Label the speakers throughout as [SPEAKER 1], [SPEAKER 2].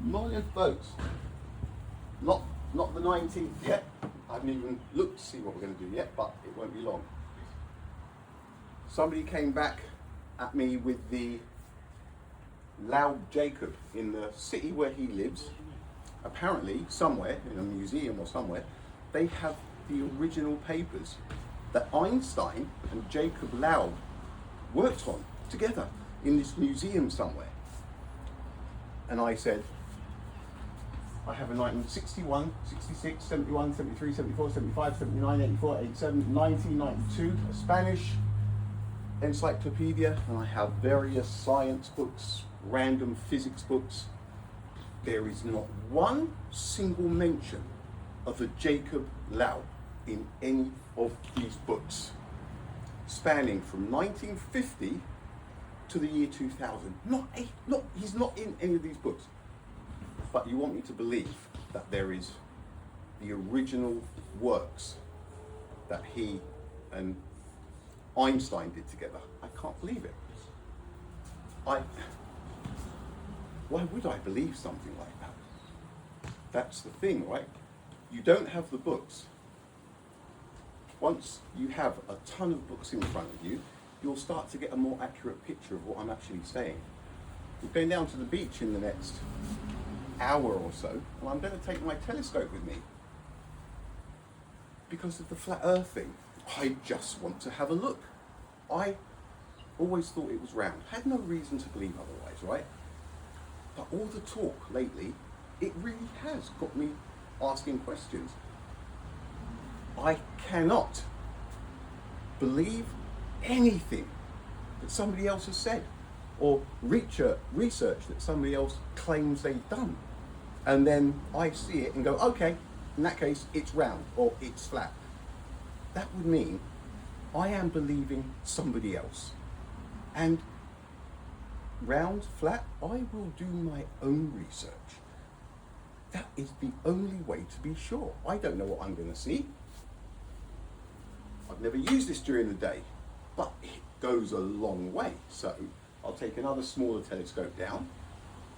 [SPEAKER 1] Morning, folks. Not the 19th yet. I haven't even looked to see what we're going to do yet, but it won't be long. Somebody came back at me with the Loud Jacob in the city where he lives. Apparently, somewhere in a museum or somewhere, they have the original papers that Einstein and Jacob Loud worked on together in this museum somewhere. And I said, I have a 1961, 66, 71, 73, 74, 75, 79, 84, 87, 1992, a Spanish encyclopedia, and I have various science books, random physics books. There is not one single mention of a Jacob Loud in any of these books, spanning from 1950 to the year 2000. He's not in any of these books. But you want me to believe that there is the original works that he and Einstein did together. I can't believe it. Why would I believe something like that? That's the thing, right? You don't have the books. Once you have a ton of books in front of you, you'll start to get a more accurate picture of what I'm actually saying. We're going down to the beach in the next hour or so, and I'm going to take my telescope with me because of the flat earth thing. I just want to have a look. I always thought it was round. Had no reason to believe otherwise, right? But all the talk lately, it really has got me asking questions. I cannot believe anything that somebody else has said or research that somebody else claims they've done. And then I see it and go, okay, in that case, it's round or it's flat. That would mean I am believing somebody else. And round, flat, I will do my own research. That is the only way to be sure. I don't know what I'm going to see. I've never used this during the day, but it goes a long way. So I'll take another smaller telescope down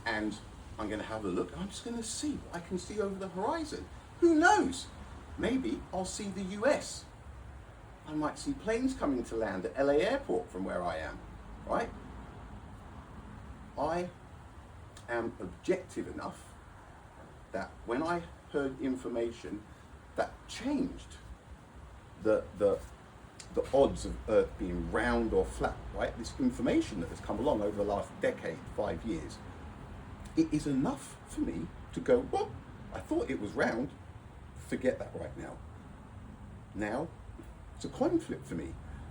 [SPEAKER 1] and I'm going to have a look. I'm just going to see what I can see over the horizon. Who knows? Maybe I'll see the US. I might see planes coming to land at LA Airport from where I am, right? I am objective enough that when I heard information that changed the odds of Earth being round or flat, right? This information that has come along over the last decade, 5 years, it is enough for me to go, well, I thought it was round. Forget that right now. Now, it's a coin flip for me.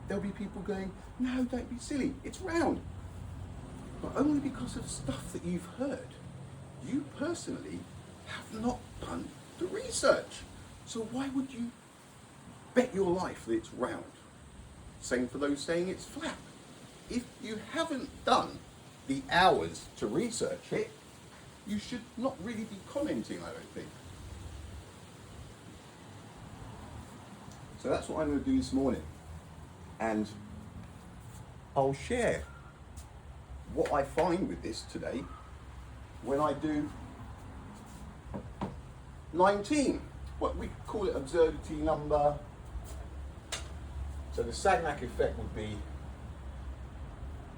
[SPEAKER 1] There'll be people going, no, don't be silly, it's round. But only because of stuff that you've heard. You personally have not done the research. So why would you bet your life that it's round? Same for those saying it's flat. If you haven't done the hours to research it, you should not really be commenting, I don't think. So that's what I'm going to do this morning. And I'll share what I find with this today when I do 19. What we call it absurdity number. So the Sagnac effect would be,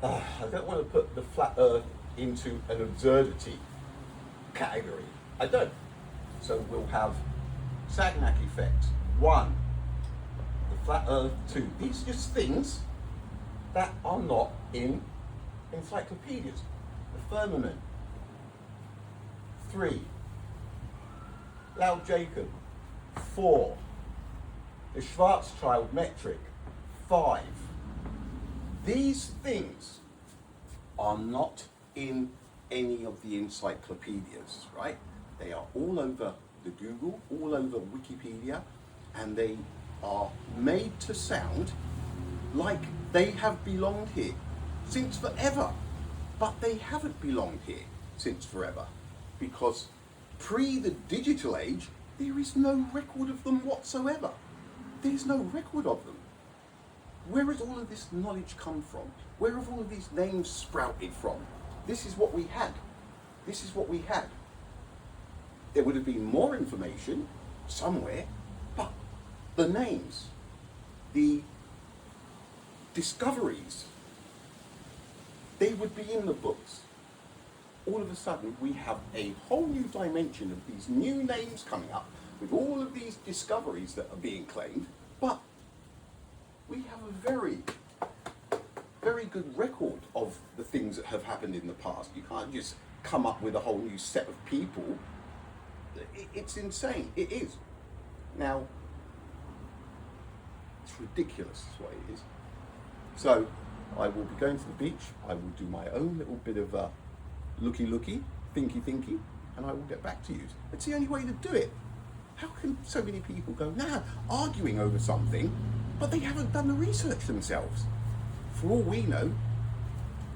[SPEAKER 1] I don't want to put the flat earth into an absurdity category. I don't. So we'll have Sagnac effect 1, the flat earth 2. These are just things that are not in encyclopedias. The firmament 3, Loud Jacob 4, the Schwarzschild metric 5. These things are not in any of the encyclopedias, right? They are all over the Google, all over Wikipedia, and they are made to sound like they have belonged here since forever. But they haven't belonged here since forever, because pre the digital age, there is no record of them whatsoever. There's no record of them. Where has all of this knowledge come from? Where have all of these names sprouted from? This is what we had. This is what we had. There would have been more information somewhere, but the names, the discoveries, they would be in the books. All of a sudden, we have a whole new dimension of these new names coming up with all of these discoveries that are being claimed, but we have a very, very good record of the things that have happened in the past. You can't just come up with a whole new set of people. It's insane. It is. Now, it's ridiculous is what it is. So, I will be going to the beach. I will do my own little bit of looky, thinky, and I will get back to you. It's the only way to do it. How can so many people go, arguing over something, but they haven't done the research themselves? For all we know,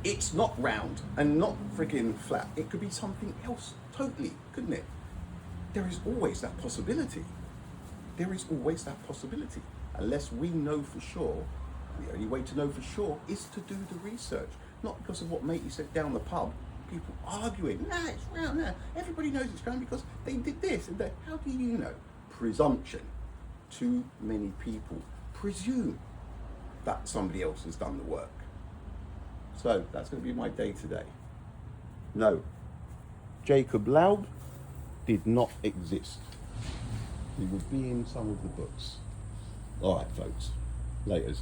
[SPEAKER 1] it's not round and not freaking flat. It could be something else totally, couldn't it? There is always that possibility. There is always that possibility. Unless we know for sure, the only way to know for sure is to do the research. Not because of what matey said down the pub. People arguing, it's round, everybody knows it's round because they did this and that. How do you know? Presumption. Too many people presume that somebody else has done the work. So that's going to be my day today. No, Jacob Laub did not exist. He would be in some of the books. All right, folks. Laters.